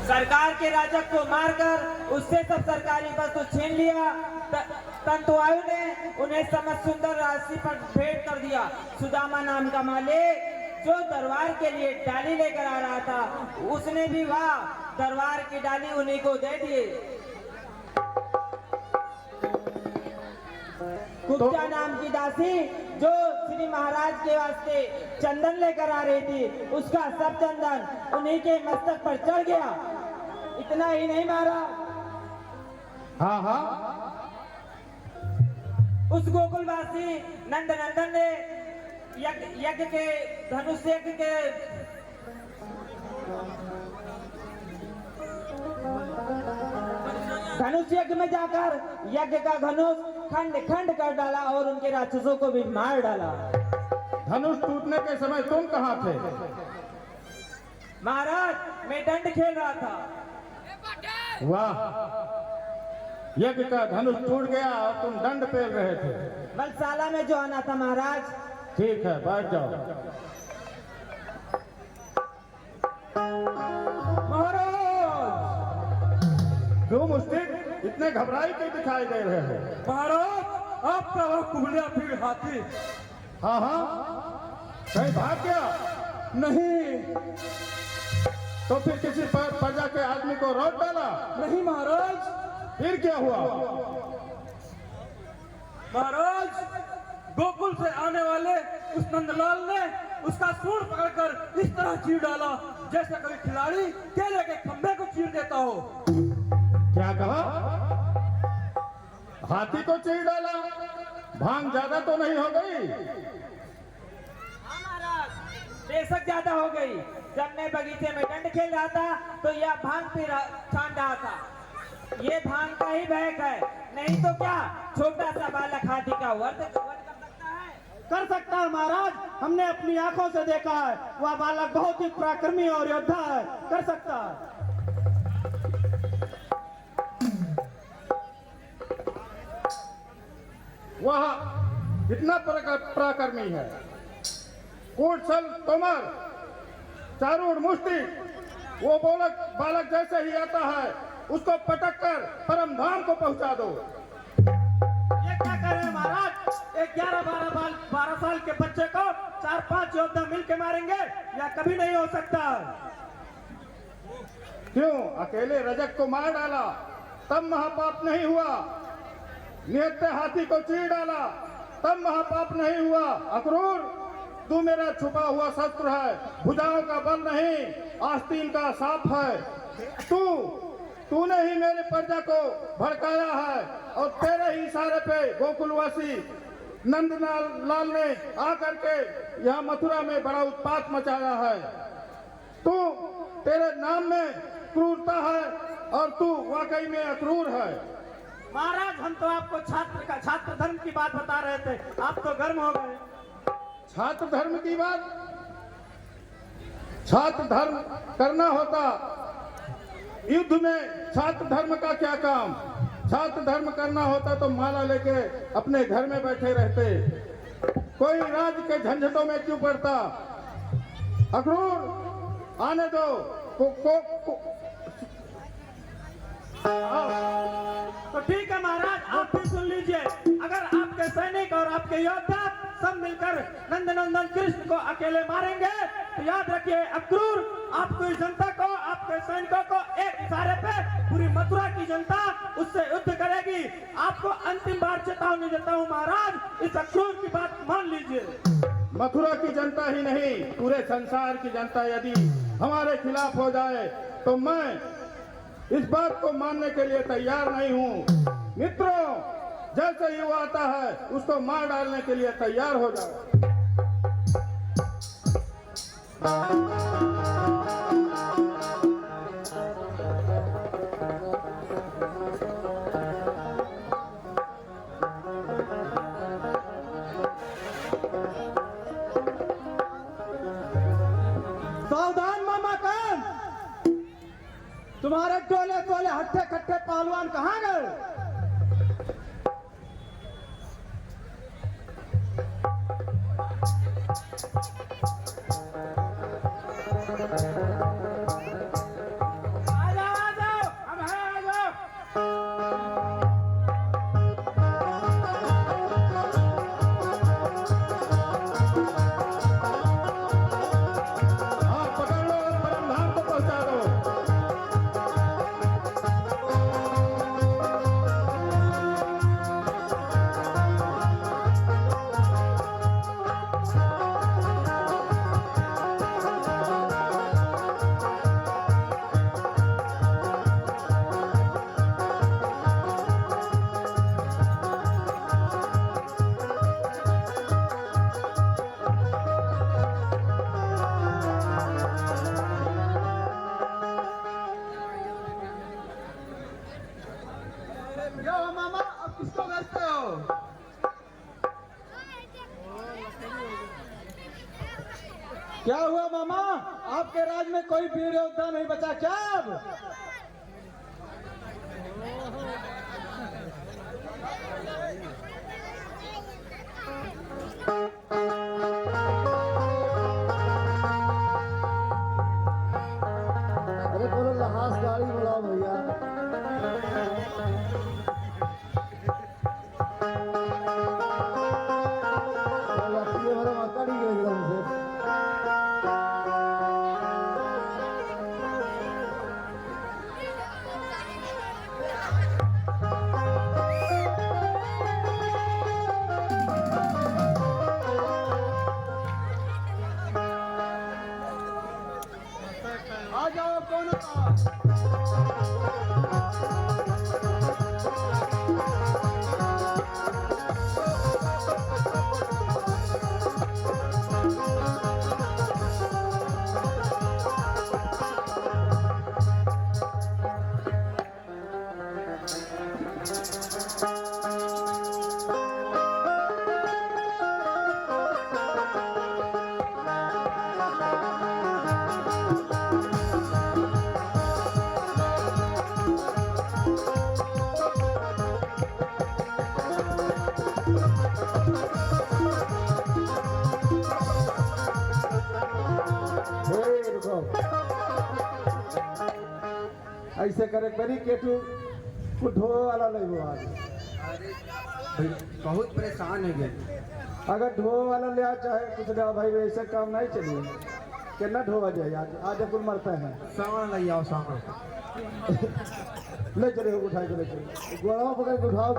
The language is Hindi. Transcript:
सरकार के राजक को मारकर उससे सब सरकारी वस्तु छीन लिया। तंतुआयु ने उन्हें समस्त सुंदर राशि पर भेंट कर दिया। सुदामा नाम का मालिक जो दरबार के लिए डाली लेकर आ रहा था, उसने भी वह दरबार की डाली उन्हीं को दे दी। गुप्ता नाम की दासी जो श्री महाराज के वास्ते चंदन लेकर आ रही थी, उसका सब चंदन उन्हीं के मस्तक पर चढ़ गया। इतना ही नहीं मारा, हाँ हाँ, उस गोकुलवासी नंदनंदन ने यज्ञ के धनुष यज्ञ के धनुष यज्ञ में जाकर यज्ञ का धनुष खंड खंड कर डाला और उनके राक्षसों को भी मार डाला। धनुष टूटने के समय तुम कहाँ थे? महाराज, मैं दंड खेल रहा था। वाह, यज्ञ का धनुष टूट गया और तुम दंड पेल रहे थे। बलशाला में जो आना था महाराज। ठीक है, बैठ जाओ। महाराज, क्यों मुस्तिक, इतने घबराए क्यों दिखाई दे रहे हो? महाराज, आपका वह कुबड़ा भीड़ हाथी। हाँ हाँ, कहीं भाग गया? नहीं तो फिर किसी प्रजा के आदमी को रोक डाला? नहीं महाराज। फिर क्या हुआ? महाराज, गोकुल से आने वाले उस नंदलाल ने उसका सूंड पकड़कर इस तरह चीर डाला जैसे कोई खिलाड़ी केले के खंभे को चीर देता हो। क्या कहा? हाथी को चीर डाला? भांग ज्यादा तो नहीं हो गई? हाँ महाराज, बेशक ज्यादा हो गई। जब मैं बगीचे में दंड खेल रहा था तो यह भांग पी छान रहा था। ये भांग का ही बहक है, नहीं तो क्या छोटा सा बालक हाथी का वध कर सकता है? कर सकता है महाराज, हमने अपनी आंखों से देखा है। वह बालक बहुत ही पराक्रमी और योद्धा है, कर सकता है। वह इतना पराक्रमी है। कोटसल तोमर चारूढ़ मुष्टि, वो बालक जैसे ही आता है उसको पटक कर परम धाम को पहुंचा दो। ये क्या कर रहे हैं महाराज? एक 11-12 साल के बच्चे को 4-5 योद्धा मिलके मारेंगे? यह कभी नहीं हो सकता। क्यों अकेले रजक को मार डाला तब महापाप नहीं हुआ? निहत्थे हाथी को चीर डाला तब महापाप नहीं हुआ? अक्रूर, तू मेरा छुपा हुआ शस्त्र है, भुजाओं का बल नहीं, आस्तीन का सांप है। तूने ही मेरे प्रजा को भड़काया है और तेरे ही इशारे पे गोकुलवासी नंदलाल ने आकर के यहाँ मथुरा में बड़ा उत्पात मचाया है। तेरे नाम में क्रूरता है और तू वाकई में अक्रूर है। महाराज, हम तो आपको छात्र धर्म की बात बता रहे थे, आप तो गर्म हो गए। छात्र धर्म की बात? छात्र धर्म करना होता, युद्ध में छात्र धर्म का क्या काम? छात्र धर्म करना होता तो माला लेके अपने घर में बैठे रहते, कोई राज्य के झंझटों में क्यों पड़ता? अक्रूर, आने दो। तो ठीक है महाराज, आप भी सुन लीजिए। अगर आपके सैनिक और आपके योद्धा सब मिलकर नंदनंदन कृष्ण को अकेले मारेंगे तो याद रखिए अक्रूर, आपकी जनता को, आपके सैनिकों को एक इशारे पे पूरी मथुरा की जनता उससे युद्ध करेगी। आपको अंतिम बार चेतावनी देता हूँ महाराज, इस अक्रूर की बात मान लीजिए। मथुरा की जनता ही नहीं, पूरे संसार की जनता यदि हमारे खिलाफ हो जाए तो मैं इस बात को मानने के लिए तैयार नहीं हूँ। मित्रों, जैसे ही वो आता है उसको मार डालने के लिए तैयार हो जाओ। सावधान मामा कान, तुम्हारे टोले टोले हट्टे खट्टे पहलवान कहाँ गए? आजा आपके राज में कोई वीर योद्धा नहीं बचा क्या अब? अरे बोलो लहास गाड़ी बुलाओ भैया। हमारे माता नहीं गए एकदम से। आ जाओ कौन ऐसे करे करी केटू ढो वाला नहीं आज बहुत परेशान है गए। अगर ढो वाला ले आ चाहे कुछ ले भाई वैसे काम नहीं चलिए कितना ढोवा जाए आज कुल मरते हैं सामान ले आओ सामान ले चले उठा के ले चले गोड़ा पकड़ के उठाओ